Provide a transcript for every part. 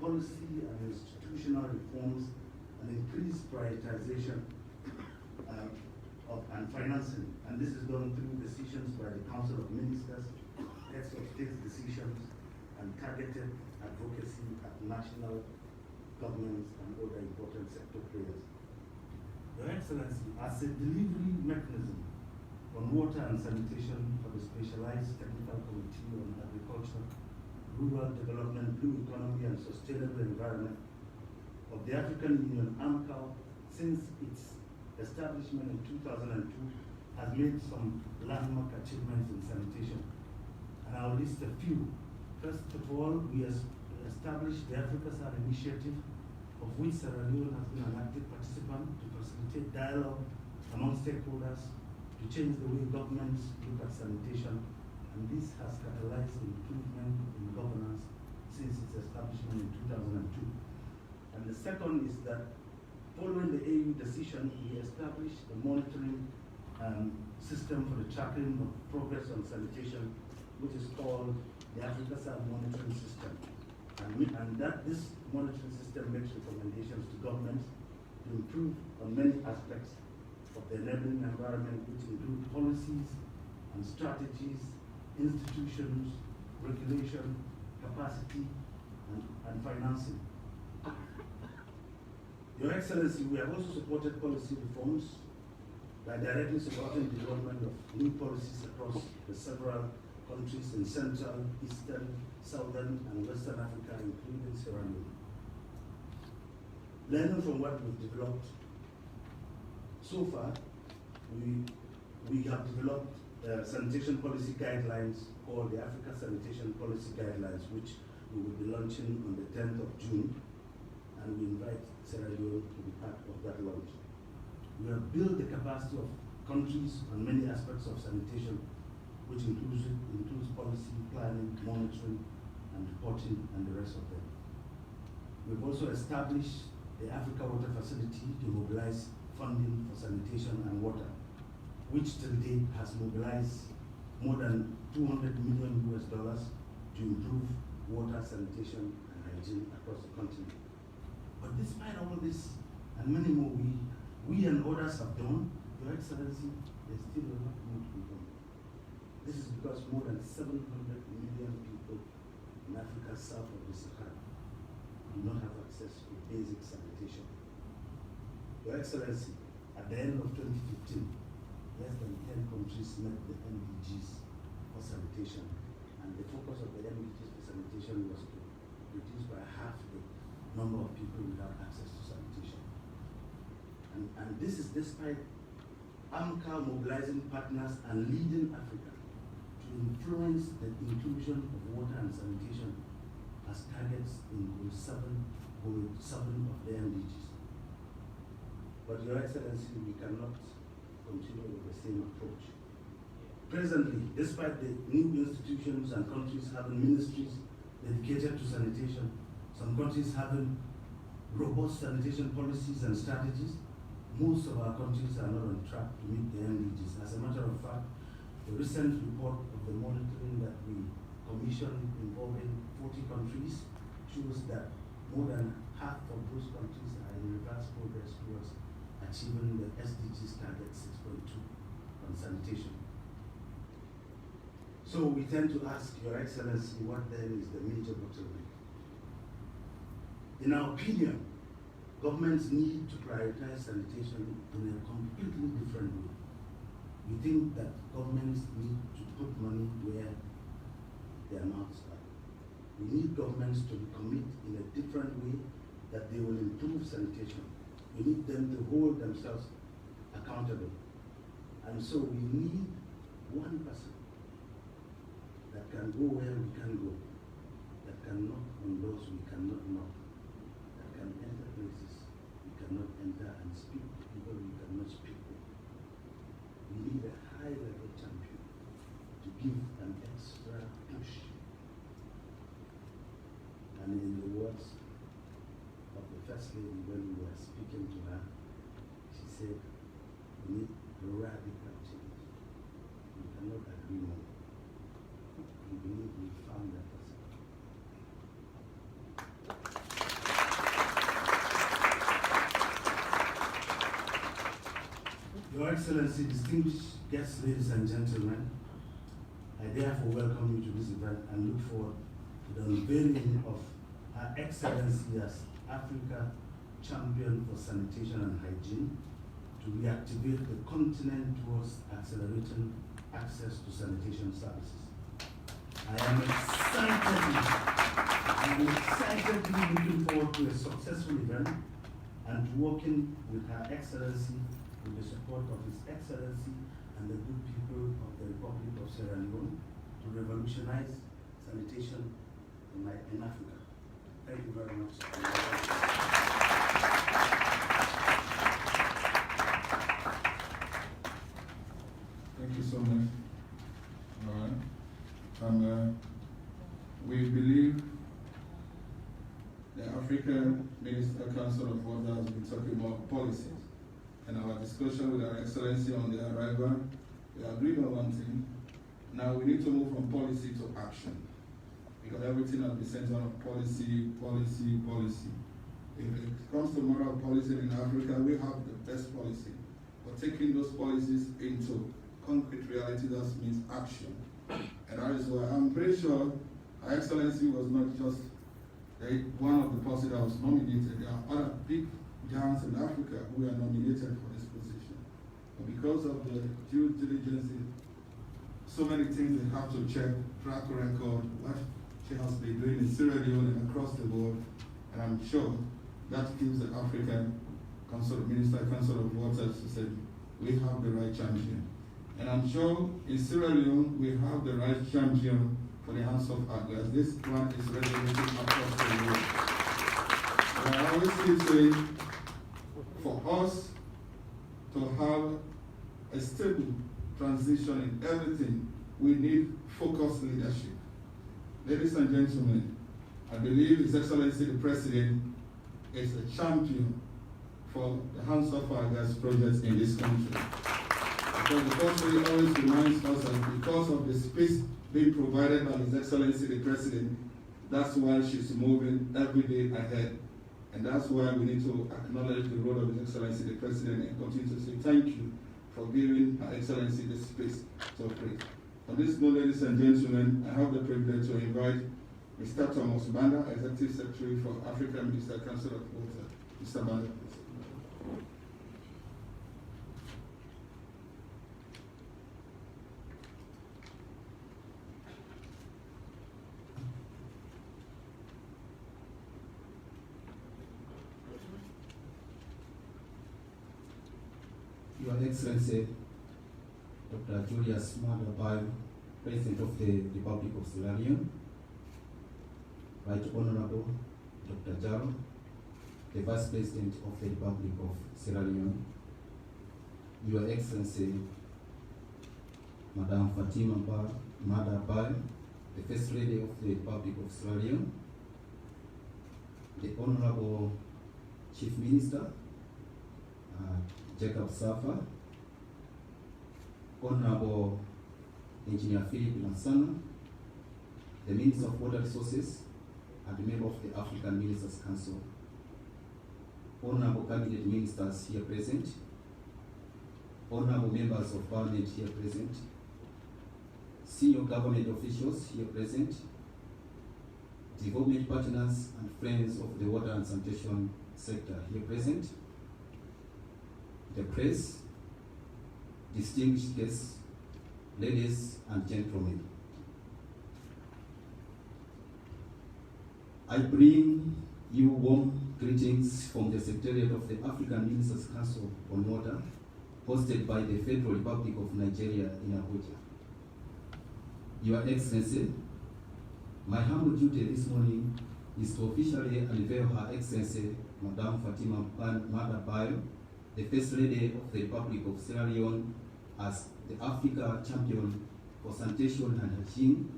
policy and institutional reforms, and increased prioritization and financing. And this is done through decisions by the Council of Ministers, heads of state decisions, and targeted advocacy at national governments and other important sector players. Your Excellency, as a delivery mechanism on water and sanitation for the Specialized Technical Committee on Agriculture, Rural Development, Blue Economy and Sustainable Environment of the African Union, AMCAL, since its establishment in 2002, has made some landmark achievements in sanitation. And I'll list a few. First of all, we established the Africa Sal Initiative, of which Sierra Leone has been an active participant to facilitate dialogue among stakeholders, to change the way governments look at sanitation, and this has catalyzed improvement in governance since its establishment in 2002. And the second is that following the AU decision, we established a monitoring system for the tracking of progress on sanitation, which is called the Africa Sal Monitoring System. And this monitoring system makes recommendations to governments to improve on many aspects of the enabling environment, which include policies and strategies, institutions, regulation, capacity, and financing. Your Excellency, we have also supported policy reforms by directly supporting the development of new policies across the several countries in Central, Eastern, Southern, and Western Africa, including Sierra Leone. Learning from what we've developed so far, we have developed sanitation policy guidelines called the Africa Sanitation Policy Guidelines, which we will be launching on the 10th of June, and we invite Sierra Leone to be part of that launch. We have built the capacity of countries on many aspects of sanitation, which includes policy, planning, monitoring, and reporting, and the rest of them. We've also established the Africa Water Facility to mobilize funding for sanitation and water, which till date has mobilized more than $200 million to improve water, sanitation, and hygiene across the continent. But despite all this, and many more we and others have done, Your Excellency, there's still a lot more to be done. This is because more than 700 million people in Africa south of the Sahara do not have access to basic sanitation. Your Excellency, at the end of 2015, less than 10 countries met the MDGs for sanitation, and the focus of the MDGs for sanitation was to reduce by half the number of people without access to sanitation. And this is despite AMCAL mobilizing partners and leading Africa to influence the inclusion of water and sanitation as targets in goal 7 of the MDGs. But Your Excellency, we cannot continue with the same approach. Presently, despite the new institutions and countries having ministries dedicated to sanitation, some countries having robust sanitation policies and strategies, most of our countries are not on track to meet the MDGs. As a matter of fact, the recent report of the monitoring that we commissioned involving 40 countries shows that more than half of those countries are in reverse progress towards achieving the SDGs target 6.2 on sanitation. So we tend to ask Your Excellency, what then is the major bottleneck? In our opinion, governments need to prioritize sanitation in a completely different way. We think that governments need to put money where their mouths are. We need governments to commit in a different way that they will improve sanitation. We need them to hold themselves accountable. And so we need one person that can go where we can go, that can knock on doors we cannot knock, that can enter places we cannot enter, and speak to people we cannot speak with. We need a high-level champion to give an extra push. And in the words of the First Lady when we were speaking to her, she said, we need radical change. We cannot agree more. We believe we found that person. Your Excellency, distinguished guests, ladies and gentlemen, I therefore welcome you to this event and look forward to the unveiling of Her Excellency as Africa Champion for Sanitation and Hygiene to reactivate the continent towards accelerating access to sanitation services. I am excitedly looking forward to a successful event and to working with Her Excellency with the support of His Excellency and the good people of the Republic of Sierra Leone to revolutionize sanitation in Africa. Thank you very much. Thank you so much. All right. And we believe the African Minister Council of Water has been talking about policies. In our discussion with Her Excellency on the arrival, we agreed on one thing. Now we need to move from policy to action. Because everything has been centered on policy, policy, policy. If it comes to moral policy in Africa, we have the best policy. But taking those policies into concrete reality, that means action. And that is why I'm pretty sure Her Excellency was not just one of the persons that was nominated. There are other big giants in Africa who are nominated for this position. But because of the due diligence, so many things they have to check, track record, what she has been doing in Sierra Leone and across the world. And I'm sure that gives the African Minister Council of Waters to say, we have the right champion. And I'm sure in Sierra Leone, we have the right champion for the hands of others. This one is resonating across the world. And I always keep saying, for us to have a stable transition in everything, we need focused leadership. Ladies and gentlemen, I believe His Excellency the President is a champion for the Hands of Our Gas projects in this country. Because the country always reminds us that because of the space being provided by His Excellency the President, that's why she's moving every day ahead. And that's why we need to acknowledge the role of His Excellency the President and continue to say thank you for giving Her Excellency the space to operate. On this note, ladies and gentlemen, I have the privilege to invite Mr. Thomas Banda, Executive Secretary for African Minister Council of Water. Mr. Banda, please. Your Excellency, Dr. Julius Maada, President of the Republic of Sierra Leone, Right Honorable Dr. Jaro, the Vice President of the Republic of Sierra Leone, Your Excellency, Madam Fatima Maada, the First Lady of the Republic of Sierra Leone, the Honorable Chief Minister, Jacob Safa, Honorable Engineer Philip Lansana, the Minister of Water Resources, and the member of the African Ministers Council, Honorable Cabinet Ministers here present, Honorable Members of Parliament here present, Senior Government Officials here present, development partners and friends of the water and sanitation sector here present, the press, distinguished guests, ladies and gentlemen. I bring you warm greetings from the Secretariat of the African Ministers Council on Water, hosted by the Federal Republic of Nigeria in Abuja. Your Excellency, my humble duty this morning is to officially unveil Her Excellency, Madam Fatima Maada, the First Lady of the Republic of Sierra Leone, as the Africa Champion for Sanitation and Hygiene.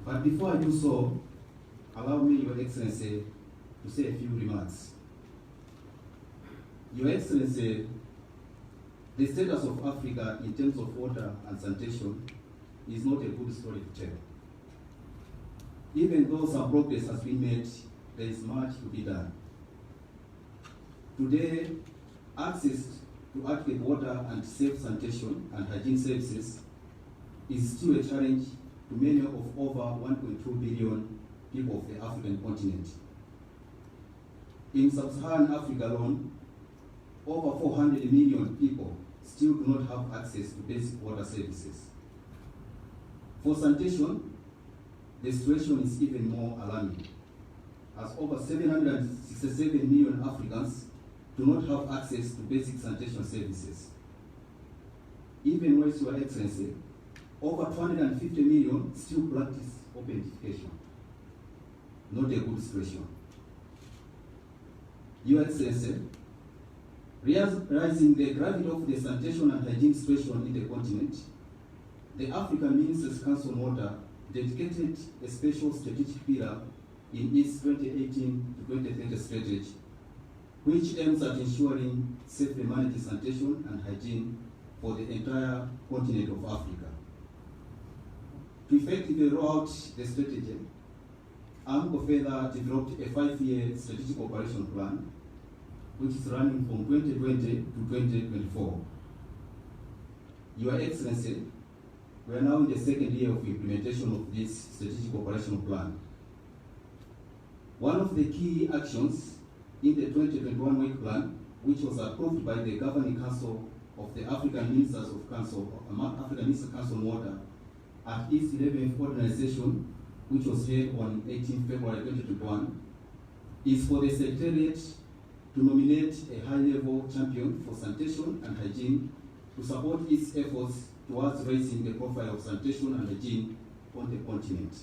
But before I do so, allow me, Your Excellency, to say a few remarks. Your Excellency, the status of Africa in terms of water and sanitation is not a good story to tell. Even though some progress has been made there is much to be done. Today, access to adequate water and safe sanitation and hygiene services is still a challenge to many of over 1.2 billion people of the African continent. In sub-Saharan Africa alone, over 400 million people still do not have access to basic water services. For sanitation, the situation is even more alarming, as over 767 million Africans do not have access to basic sanitation services. Even worse, Your Excellency, over 250 million still practice open defecation. Not a good situation. Your Excellency, realizing the gravity of the sanitation and hygiene situation in the continent, the African Ministers' Council on Water dedicated a special strategic pillar in its 2018 to 2030 strategy, which aims at ensuring safely managed sanitation and hygiene for the entire continent of Africa. To effectively roll out the strategy, AMCO further developed a 5-year strategic operation plan, which is running from 2020 to 2024. Your Excellency, we are now in the second year of implementation of this strategic operational plan. One of the key actions in the 2021 work plan, which was approved by the Governing Council of the African Ministers of Council, African Ministers Council on Water, at its 11th ordinary session, which was held on 18 February 2021, is for the Secretariat to nominate a high-level champion for sanitation and hygiene to support its efforts towards raising the profile of sanitation and hygiene on the continent.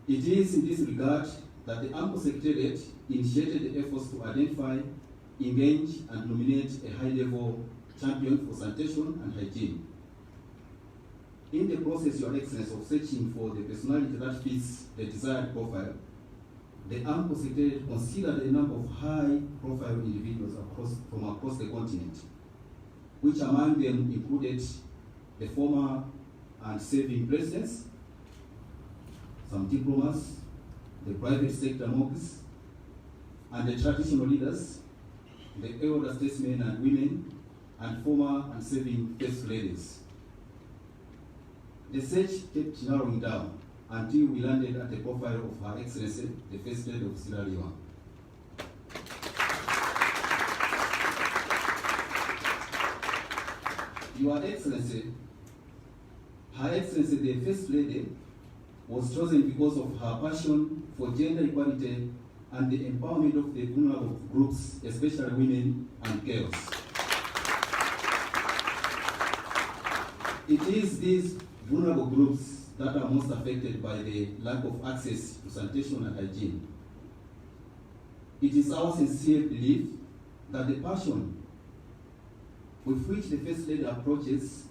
It is in this regard that the AMCO Secretariat initiated the efforts to identify, engage, and nominate a high-level champion for sanitation and hygiene. In the process, Your Excellency, of searching for the personality that fits the desired profile, the AMCO Secretariat considered a number of high-profile individuals from across the continent, which among them included the former and serving presidents, some diplomats, the private sector monks, and the traditional leaders, the elder statesmen and women, and former and serving first ladies. The search kept narrowing down until we landed at the profile of Her Excellency, the First Lady of Sierra Leone. Your Excellency, Her Excellency, the First Lady, was chosen because of her passion for gender equality and the empowerment of the vulnerable groups, especially women and girls. It is these vulnerable groups that are most affected by the lack of access to sanitation and hygiene. It is our sincere belief that the passion with which the First Lady approaches,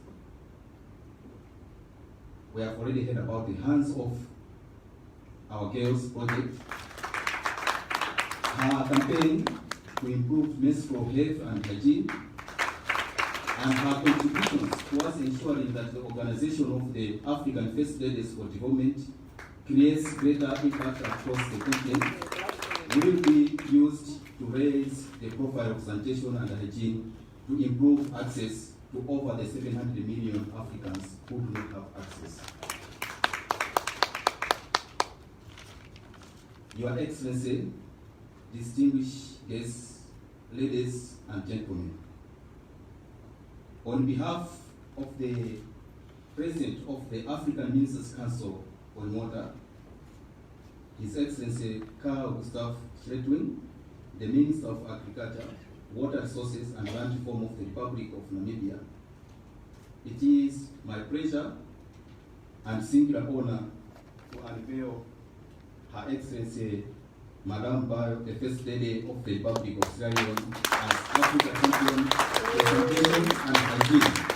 we have already heard about the Hands Off Our Girls project, her campaign to improve menstrual health and hygiene, and her contributions towards ensuring that the organization of the African First Ladies for Development creates greater impact across the continent will be used to raise the profile of sanitation and hygiene to improve access to over the 700 million Africans who do not have access. Your Excellency, distinguished guests, ladies and gentlemen, on behalf of the President of the African Ministers' Council on Water, His Excellency Carl Gustav Schretwin, the Minister of Agriculture, Water Resources and Land Reform of the Republic of Namibia, it is my pleasure and singular honor to unveil Her Excellency Madame Bayo, the First Lady of the Republic of Sierra Leone, as Africa Champion for Sanitation and Hygiene.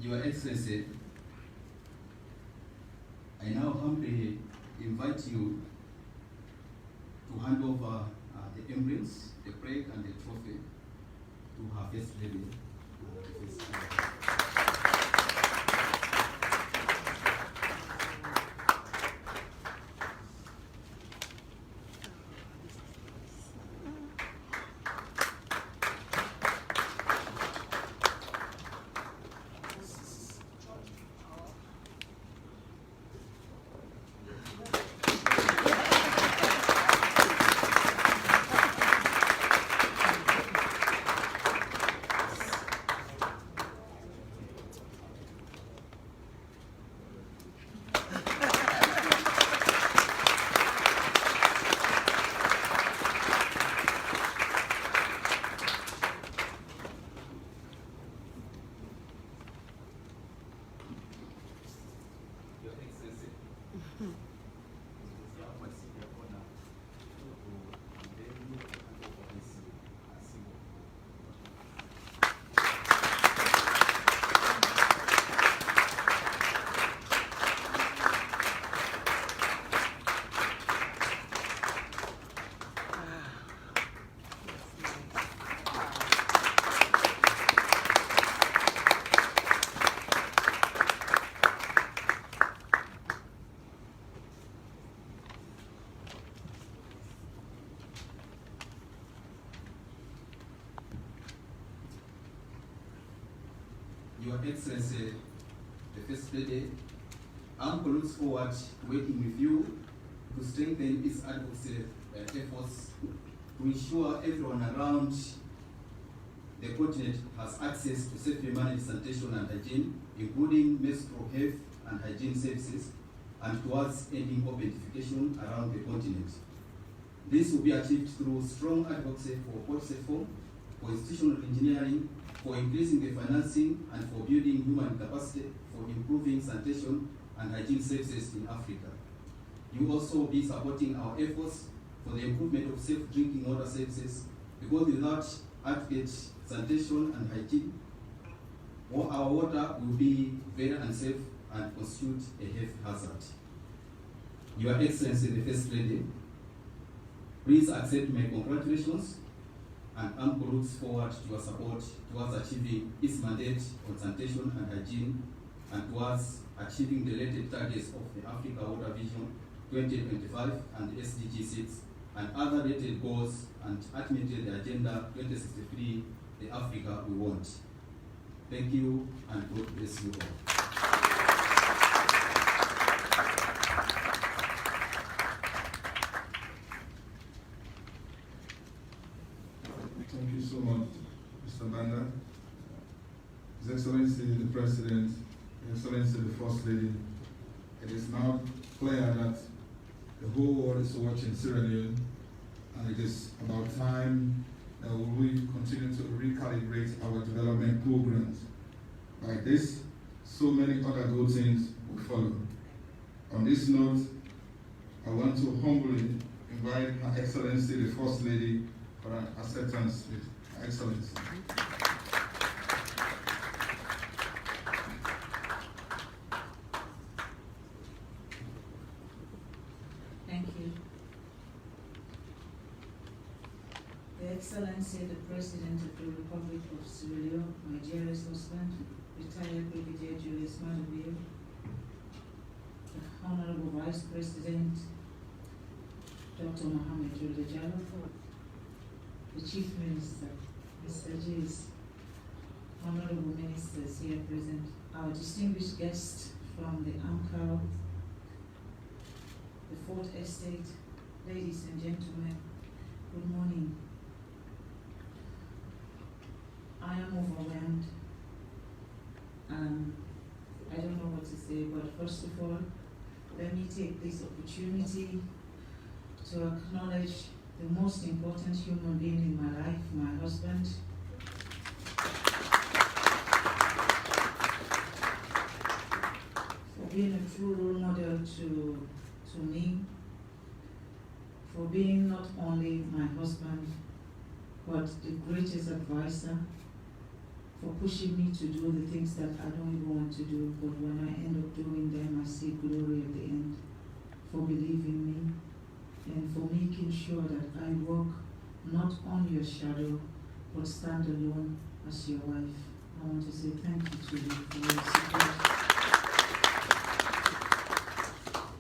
Your Excellency, I now humbly invite you to hand over the emblems, the plaque, and the trophy to her First Lady. Your Excellency, the First Lady, AMCO looks forward to working with you to strengthen its advocacy efforts to ensure everyone around the continent has access to safely managed sanitation and hygiene, including menstrual health and hygiene services, and towards ending objectification around the continent. This will be achieved through strong advocacy for policy reform, for institutional engineering, for increasing the financing, and for building human capacity for improving sanitation and hygiene services in Africa. You will also be supporting our efforts for the improvement of safe drinking water services, because without adequate sanitation and hygiene, our water will be very unsafe and constitute a health hazard. Your Excellency, the First Lady, please accept my congratulations, and AMCO looks forward to your support towards achieving its mandate on sanitation and hygiene, and towards achieving the related targets of the Africa Water Vision 2025 and the SDG 6 and other related goals, and ultimately the Agenda 2063, the Africa we want. Thank you, and God bless you all. Thank you so much, Mr. Banda. His Excellency the President, His Excellency the First Lady, it is now clear that the whole world is watching Sierra Leone, and it is about time that we continue to recalibrate our development programs. By this, so many other good things will follow. On this note, I want to humbly invite Her Excellency the First Lady for an acceptance with Her Excellency. Thank you. Your Excellency, the President of the Republic of Sierra Leone, my dearest husband, retired Brigadier Julius Madubio, the Honorable Vice President, Dr. Mohamed Julde Jallo, the Chief Minister, Mr. Jis, Honorable Ministers here present, our distinguished guests from the AMCO, the Fourth Estate, ladies and gentlemen, good morning. I am overwhelmed. I don't know what to say, but first of all, let me take this opportunity to acknowledge the most important human being in my life, my husband. For being a true role model to me, for being not only my husband, but the greatest advisor, for pushing me to do the things that I don't even want to do, but when I end up doing them, I see glory at the end, for believing me, and for making sure that I walk not on your shadow, but stand alone as your wife. I want to say thank you to you for your support.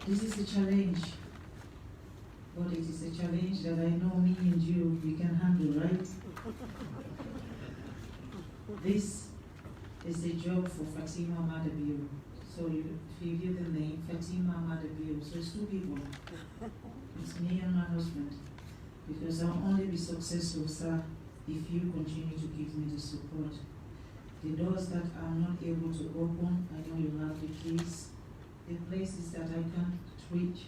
This is a challenge, but it is a challenge that I know me and you, we can handle, right? This is a job for Fatima Madabio. So if you hear the name, Fatima Madabio, so it's two people. It's me and my husband. Because I'll only be successful, sir, if you continue to give me the support. The doors that I'm not able to open, I know you have the keys. The places that I can't reach,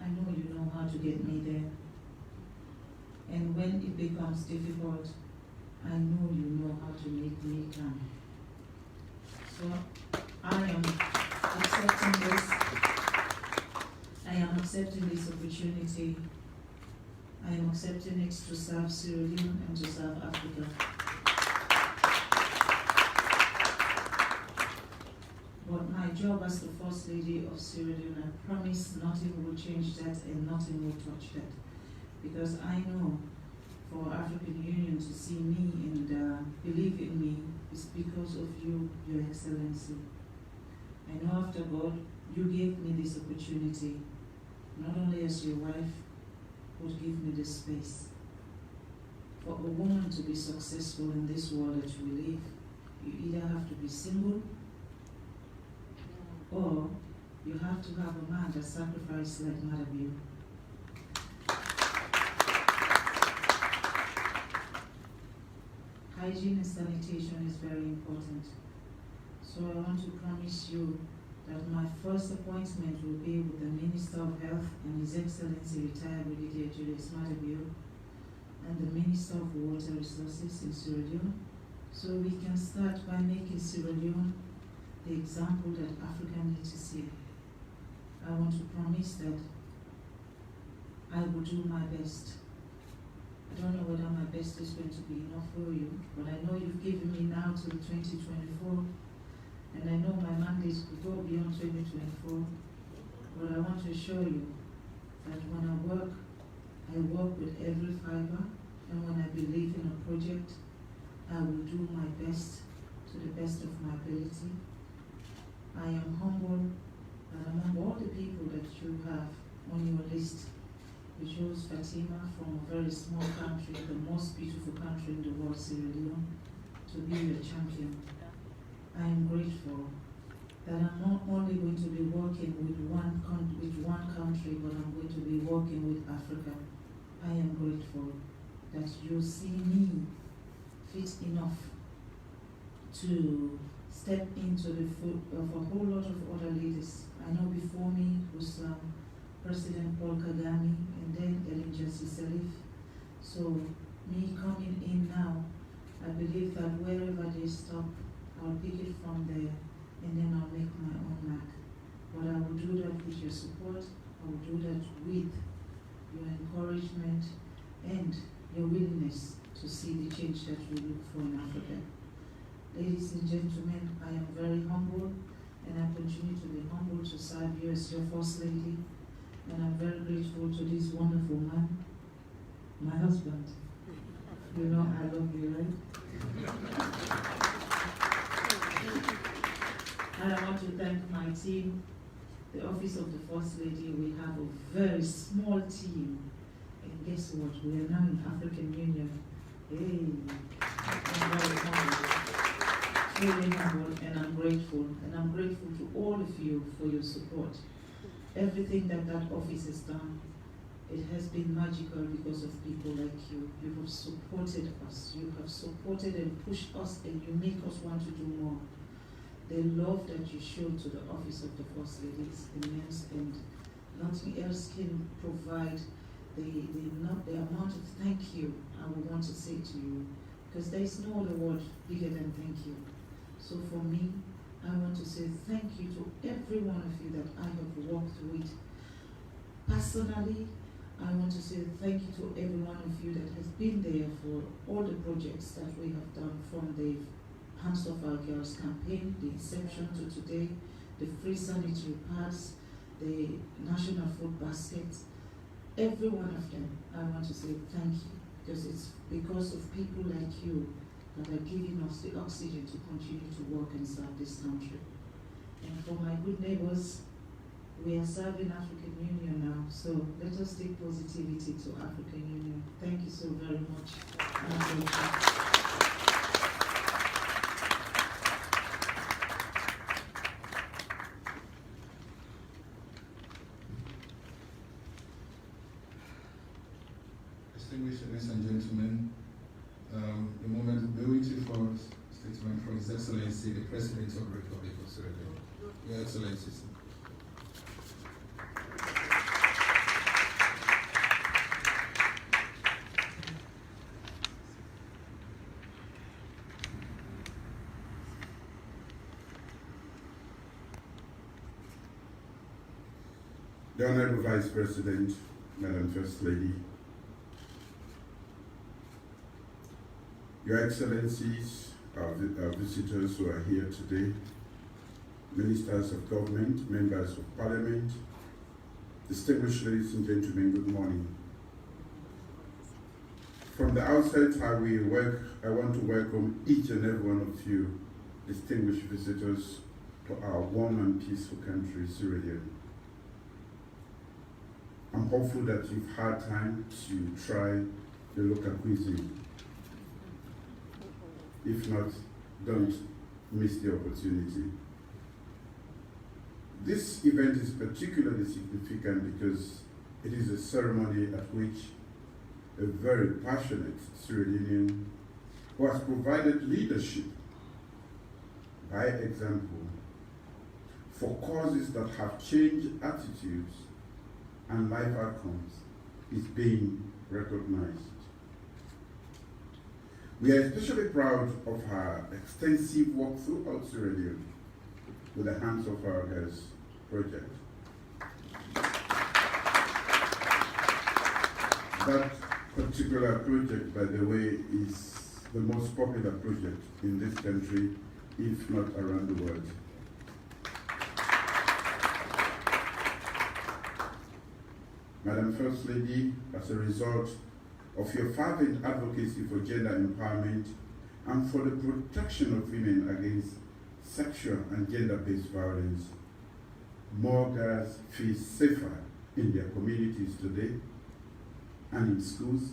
I know you know how to get me there. And when it becomes difficult, I know you know how to make me come. So I am accepting this opportunity. I am accepting it to serve Sierra Leone and to serve Africa. But my job as the First Lady of Sierra Leone, I promise nothing will change that and nothing will touch that. Because I know for African Union to see me and believe in me is because of you, Your Excellency. I know after God, you gave me this opportunity, not only as your wife, but give me this space. For a woman to be successful in this world that we live, you either have to be single, or you have to have a man that sacrifices like Madabio. Hygiene and sanitation is very important. So I want to promise you that my first appointment will be with the Minister of Health and His Excellency retired Brigadier Julius Madabio and the Minister of Water Resources in Sierra Leone, so we can start by making Sierra Leone the example that Africa needs to see. I want to promise that I will do my best. I don't know whether my best is going to be enough for you, but I know you've given me now till 2024, and I know my mandate could go beyond 2024, but I want to assure you that when I work with every fiber, and when I believe in a project, I will do my best to the best of my ability. I am humble that among all the people that you have on your list, you chose Fatima from a very small country, the most beautiful country in the world, Sierra Leone, to be your champion. I am grateful that I'm not only going to be working with one country, but I'm going to be working with Africa. I am grateful that you see me fit enough to step into the foot of a whole lot of other leaders. I know before me was President Paul Kagame and then Ellen Johnson Sirleaf. So me coming in now, I believe that wherever they stop, I'll pick it from there and then I'll make my own mark. But I will do that with your support, I will do that with your encouragement and your willingness to see the change that we look for in Africa. Ladies and gentlemen, I am very humble and I continue to be humble to serve you as your First Lady. And I'm very grateful to this wonderful man, my husband. You know I love you, right? And I want to thank my team, the Office of the First Lady. We have a very small team. And guess what? We are now in African Union. Hey, I'm very humble. Really humble, and I'm grateful. And I'm grateful to all of you for your support. Everything that office has done, it has been magical because of people like you. You have supported us. You have supported and pushed us, and you make us want to do more. The love that you showed to the Office of the First Lady is immense, and nothing else can provide the amount of thank you I would want to say to you, because there is no other word bigger than thank you. So for me, I want to say thank you to every one of you that I have worked with. Personally, I want to say thank you to every one of you that has been there for all the projects that we have done from the Hands Off Our Girls campaign, the inception to today, the free sanitary pads, the national food basket, every one of them, I want to say thank you, because it's because of people like you that are giving us the oxygen to continue to work and serve this country. And for my good neighbors, we are serving African Union now, so let us take positivity to African Union. Thank you so very much. Distinguished ladies and gentlemen, the moment will be waiting for statement from His Excellency, the President of the Republic of Sierra Leone. Your Excellencies. The Honorable Vice President, Madam First Lady, Your Excellencies, our visitors who are here today, Ministers of Government, Members of Parliament, distinguished ladies and gentlemen, good morning. From the outset, I want to welcome each and every one of you, distinguished visitors, to our warm and peaceful country, Sierra Leone. I'm hopeful that you've had time to try the local cuisine. If not, don't miss the opportunity. This event is particularly significant because it is a ceremony at which a very passionate Sierra Leonean who has provided leadership by example for causes that have changed attitudes and life outcomes is being recognized. We are especially proud of her extensive work throughout Sierra Leone with the Hands Off Our Girls project. That particular project, by the way, is the most popular project in this country, if not around the world. Madam First Lady, as a result of your fervent advocacy for gender empowerment and for the protection of women against sexual and gender-based violence, more girls feel safer in their communities today and in schools.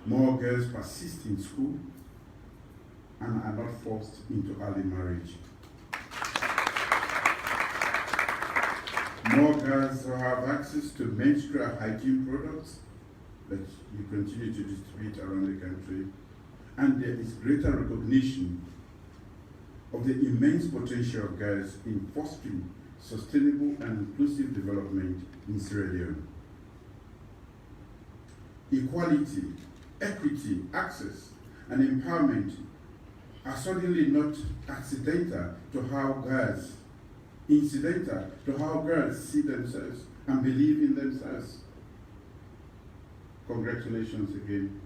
More girls persist in school and are not forced into early marriage. More girls have access to menstrual hygiene products that you continue to distribute around the country, and there is greater recognition of the immense potential of girls in fostering sustainable and inclusive development in Sierra Leone. Equality, equity, access, and empowerment are certainly not incidental to how girls see themselves and believe in themselves. Congratulations again,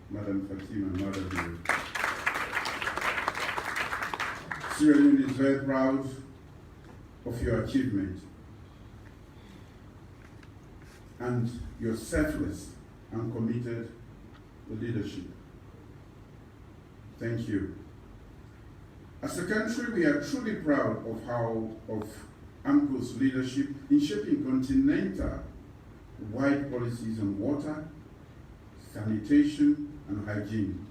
Madam Fatima, Mother dear. Sierra Leone is very proud of your achievement and your selfless and committed leadership. Thank you. As a country, we are truly proud of AMCO's leadership in shaping continental-wide policies on water, sanitation, and hygiene.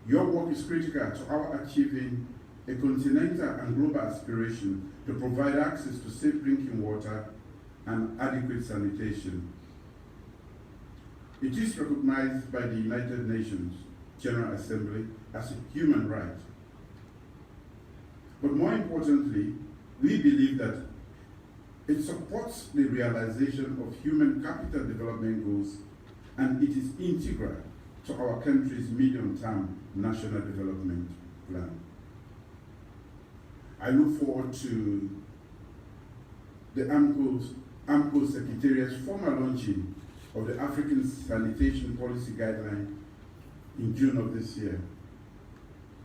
Your work is critical to our achieving a continental and global aspiration to provide access to safe drinking water and adequate sanitation. It is recognized by the United Nations General Assembly as a human right. But more importantly, we believe that it supports the realization of human capital development goals, and it is integral to our country's medium-term national development plan. I look forward to the AMCO Secretariat's formal launching of the African Sanitation Policy Guideline in June of this year.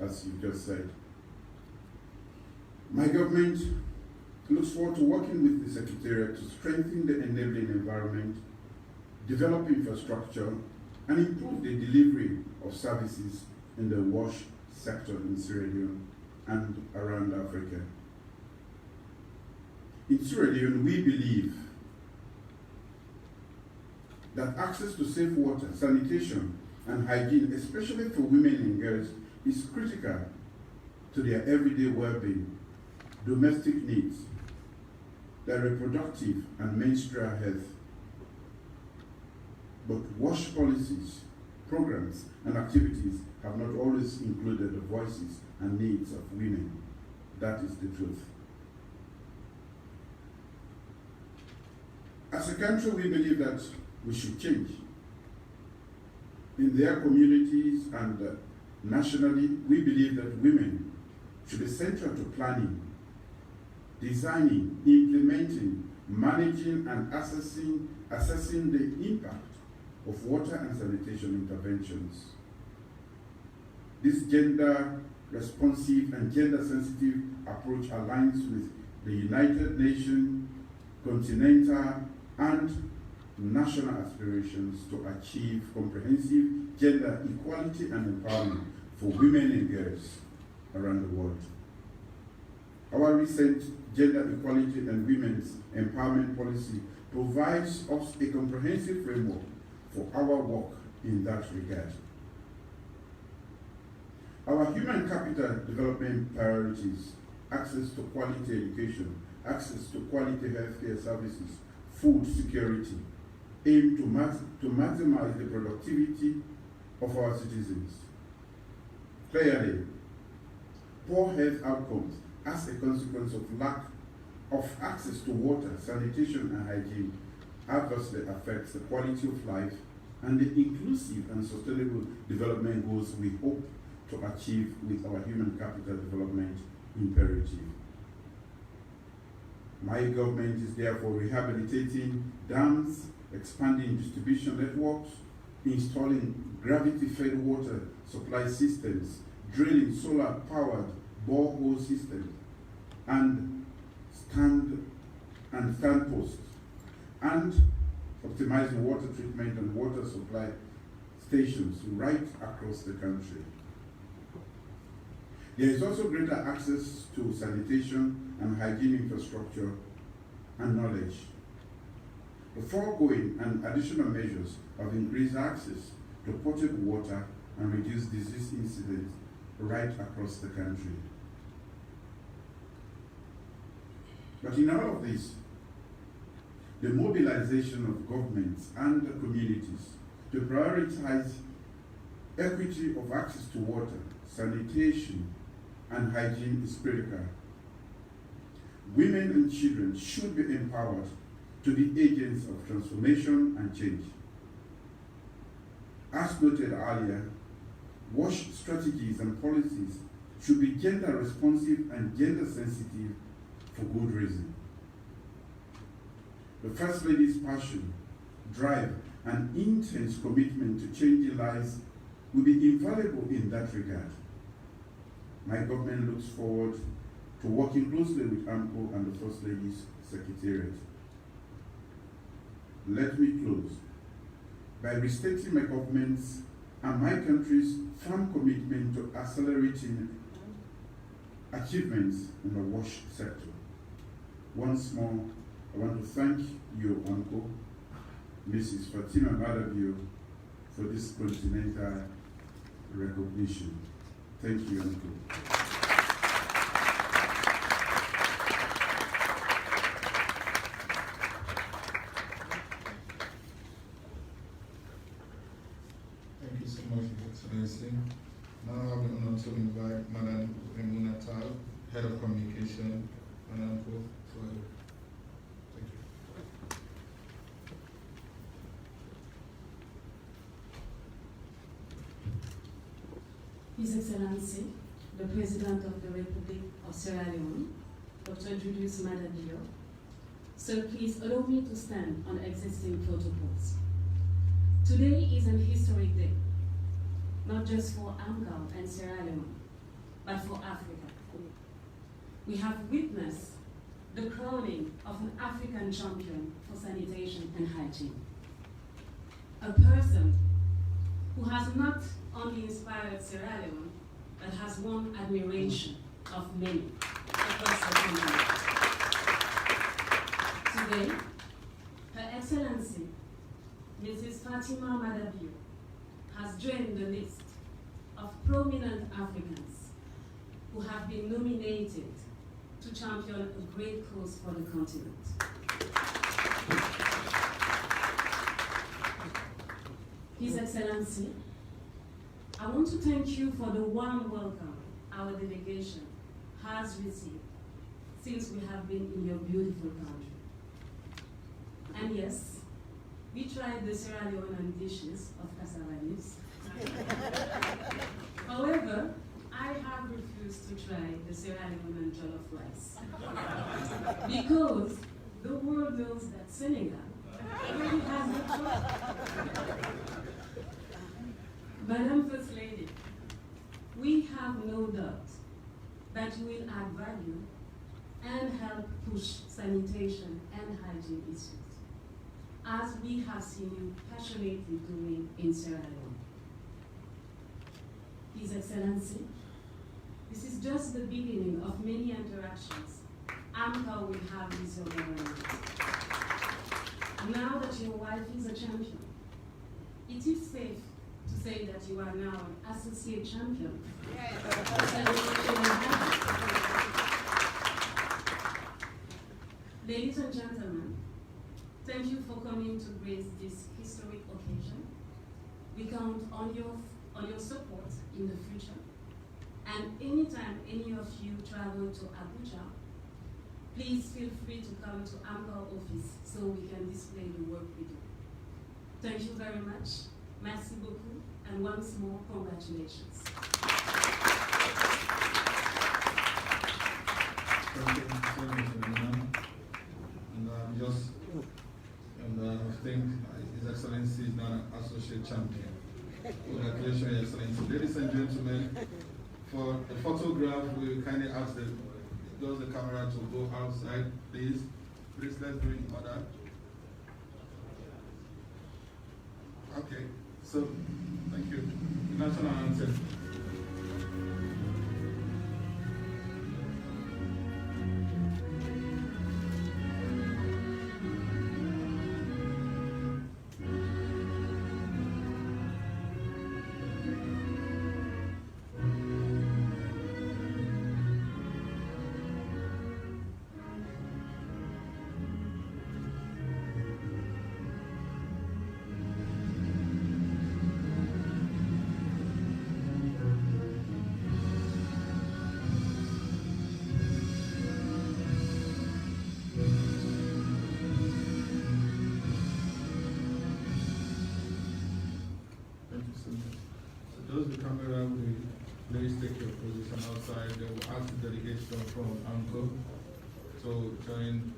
as you just said. My government looks forward to working with the Secretariat to strengthen the enabling environment, develop infrastructure, and improve the delivery of services in the wash sector in Sierra Leone and around Africa. In Sierra Leone, we believe that access to safe water, sanitation, and hygiene, especially for women and girls, is critical to their everyday well-being, domestic needs, their reproductive and menstrual health. But WASH policies, programs, and activities have not always included the voices and needs of women. That is the truth. As a country, we believe that we should change. In their communities and nationally, we believe that women should be central to planning, designing, implementing, managing, and assessing the impact of water and sanitation interventions. This gender-responsive and gender-sensitive approach aligns with the United Nations continental and national aspirations to achieve comprehensive gender equality and empowerment for women and girls around the world. Our recent gender equality and women's empowerment policy provides us a comprehensive framework for our work in that regard. Our human capital development priorities, access to quality education, access to quality healthcare services, food security, aim to maximize the productivity of our citizens. Clearly, poor health outcomes as a consequence of lack of access to water, sanitation, and hygiene adversely affects the quality of life and the inclusive and sustainable development goals we hope to achieve with our human capital development imperative. My government is therefore rehabilitating dams, expanding distribution networks, installing gravity-fed water supply systems, drilling solar-powered borehole systems, and stand posts, and optimizing water treatment and water supply stations right across the country. There is also greater access to sanitation and hygiene infrastructure and knowledge. The foregoing and additional measures have increased access to potable water and reduced disease incidents right across the country. But in all of this, the mobilization of governments and the communities to prioritize equity of access to water, sanitation, and hygiene is critical. Women and children should be empowered to be agents of transformation and change. As noted earlier, WASH strategies and policies should be gender responsive and gender sensitive for good reason. The First Lady's passion, drive, and intense commitment to changing lives will be invaluable in that regard. My government looks forward to working closely with AMCO and the First Lady's Secretariat. Let me close by restating my government's and my country's firm commitment to accelerating achievements in the WASH sector. Once more, I want to thank you, AMCO, Mrs. Fatima Madabio, for this continental recognition. Thank you, AMCO. Thank you so much, Your Excellency. Now I have the honor to invite Madam Leone, Head of Communication, Madam Ko. Thank you. His Excellency, the President of the Republic of Sierra Leone, Dr. Julius Madabio. Sir, please allow me to stand on existing protocols. Today is an historic day, not just for AMCO and Sierra Leone, but for Africa. We have witnessed the crowning of an African champion for sanitation and hygiene. A person who has not only inspired Sierra Leone, but has won admiration of many across the continent. Today, Her Excellency, Mrs. Fatima Madabio, has joined the list of prominent Africans who have been nominated to champion a great cause for the continent. His Excellency, I want to thank you for the warm welcome our delegation has received since we have been in your beautiful country. And yes, we tried the Sierra Leonean dishes of cassava leaves. However, I have refused to try the Sierra Leonean jollof rice because the world knows that Senegal already has the choice. Madam First Lady, we have no doubt that you will add value and help push sanitation and hygiene issues, as we have seen you passionately doing in Sierra Leone. His Excellency, this is just the beginning of many interactions AMCA will have with your government. Now that your wife is a champion, it is safe to say that you are now an associate champion. Ladies and gentlemen, thank you for coming to grace this historic occasion. We count on your support in the future. And anytime any of you travel to Abuja, please feel free to come to AMCA office so we can display the work we do. Thank you very much. Merci beaucoup, and once more, congratulations. Thank you so much, Fatima. And I think His Excellency is now an associate champion. Congratulations, Your Excellency. Ladies and gentlemen, for the photograph, we kindly ask the camera to go outside, please. Please, let's do it in order. Okay, so, thank you. The national anthem. Those with the camera will please take your position outside. They will ask the delegation from AMCO to join